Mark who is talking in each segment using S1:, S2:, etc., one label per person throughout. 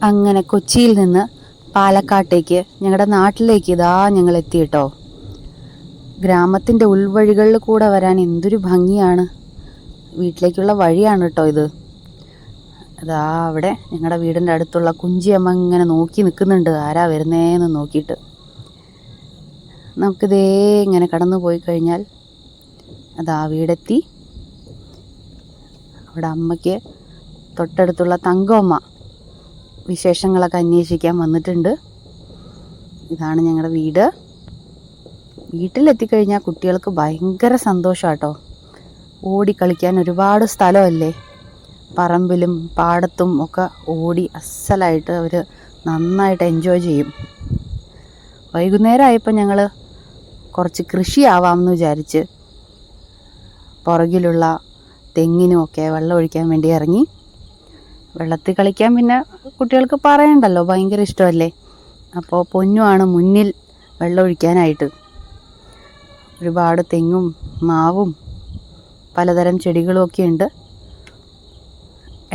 S1: അങ്ങനെ കൊച്ചിയിൽ നിന്ന് പാലക്കാട്ടേക്ക് ഞങ്ങളുടെ നാട്ടിലേക്ക് ഇതാ ഞങ്ങൾ എത്തി കേട്ടോ. ഗ്രാമത്തിൻ്റെ ഉൾവഴികളിൽ കൂടെ വരാൻ എന്തൊരു ഭംഗിയാണ്. വീട്ടിലേക്കുള്ള വഴിയാണ് കേട്ടോ ഇത്. അതാ അവിടെ ഞങ്ങളുടെ വീടിൻ്റെ അടുത്തുള്ള കുഞ്ചിയമ്മ ഇങ്ങനെ നോക്കി നിൽക്കുന്നുണ്ട്, ആരാ വരുന്നേന്ന് നോക്കിയിട്ട്. നമുക്കിതേ ഇങ്ങനെ കടന്നു പോയി കഴിഞ്ഞാൽ അതാ വീടെത്തി. അവിടെ അമ്മയ്ക്ക് തൊട്ടടുത്തുള്ള തങ്കമ്മ വിശേഷങ്ങളൊക്കെ അന്വേഷിക്കാൻ വന്നിട്ടുണ്ട്. ഇതാണ് ഞങ്ങളുടെ വീട്. വീട്ടിലെത്തിക്കഴിഞ്ഞാൽ കുട്ടികൾക്ക് ഭയങ്കര സന്തോഷമാട്ടോ. ഓടിക്കളിക്കാൻ ഒരുപാട് സ്ഥലമല്ലേ, പറമ്പിലും പാടത്തും ഒക്കെ ഓടി അസ്സലായിട്ട് അവർ നന്നായിട്ട് എൻജോയ് ചെയ്യും. വൈകുന്നേരം ആയപ്പോൾ ഞങ്ങൾ കുറച്ച് കൃഷിയാവാമെന്ന് വിചാരിച്ച് പുറകിലുള്ള തെങ്ങിനുമൊക്കെ വെള്ളം ഒഴിക്കാൻ വേണ്ടി ഇറങ്ങി. വെള്ളത്തിൽ കളിക്കാൻ പിന്നെ കുട്ടികൾക്ക് പറയണ്ടല്ലോ, ഭയങ്കര ഇഷ്ടമല്ലേ. അപ്പോൾ പൊന്നുമാണ് മുന്നിൽ വെള്ളം ഒഴിക്കാനായിട്ട്. ഒരുപാട് തെങ്ങും മാവും പലതരം ചെടികളും ഒക്കെ ഉണ്ട്.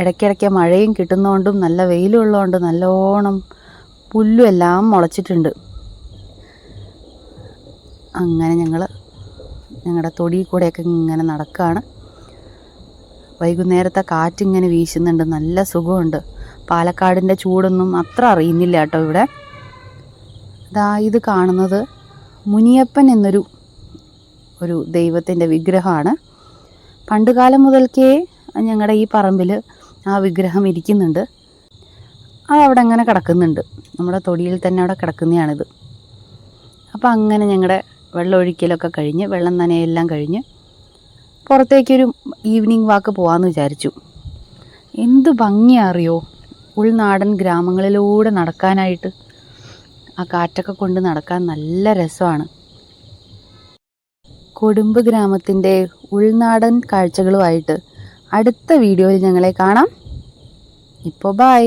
S1: ഇടയ്ക്കിടയ്ക്ക് മഴയും കിട്ടുന്നതുകൊണ്ടും നല്ല വെയിലും ഉള്ളതുകൊണ്ട് നല്ലോണം പുല്ലും എല്ലാം മുളച്ചിട്ടുണ്ട്. അങ്ങനെ ഞങ്ങൾ ഞങ്ങളുടെ തൊടിയിൽ കൂടെയൊക്കെ ഇങ്ങനെ നടക്കുകയാണ്. വൈകുന്നേരത്തെ കാറ്റിങ്ങനെ വീശുന്നുണ്ട്, നല്ല സുഖമുണ്ട്. പാലക്കാടിൻ്റെ ചൂടൊന്നും അത്ര അറിയുന്നില്ല കേട്ടോ ഇവിടെ. ഇത് കാണുന്നത് മുനിയപ്പൻ എന്നൊരു ദൈവത്തിൻ്റെ വിഗ്രഹമാണ്. പണ്ടുകാലം മുതൽക്കേ ഞങ്ങളുടെ ഈ പറമ്പിൽ ആ വിഗ്രഹം ഇരിക്കുന്നുണ്ട്. അതവിടെ അങ്ങനെ കിടക്കുന്നുണ്ട്, നമ്മുടെ തൊടിയിൽ തന്നെ അവിടെ കിടക്കുന്നതാണിത്. അപ്പോൾ അങ്ങനെ ഞങ്ങളുടെ വെള്ളമൊഴിക്കലൊക്കെ കഴിഞ്ഞ് വെള്ളം നനയെല്ലാം കഴിഞ്ഞ് പുറത്തേക്കൊരു ഈവനിങ് വാക്ക് പോകാമെന്ന് വിചാരിച്ചു. എന്ത് ഭംഗിയാ അറിയോ ഉൾനാടൻ ഗ്രാമങ്ങളിലൂടെ നടക്കാനായിട്ട്. ആ കാറ്റൊക്കെ കൊണ്ട് നടക്കാൻ നല്ല രസമാണ്. കൊടുമ്പ് ഗ്രാമത്തിൻ്റെ ഉൾനാടൻ കാഴ്ചകളുമായിട്ട് അടുത്ത വീഡിയോയിൽ ഞങ്ങളെ കാണാം. ഇപ്പോൾ ബൈ.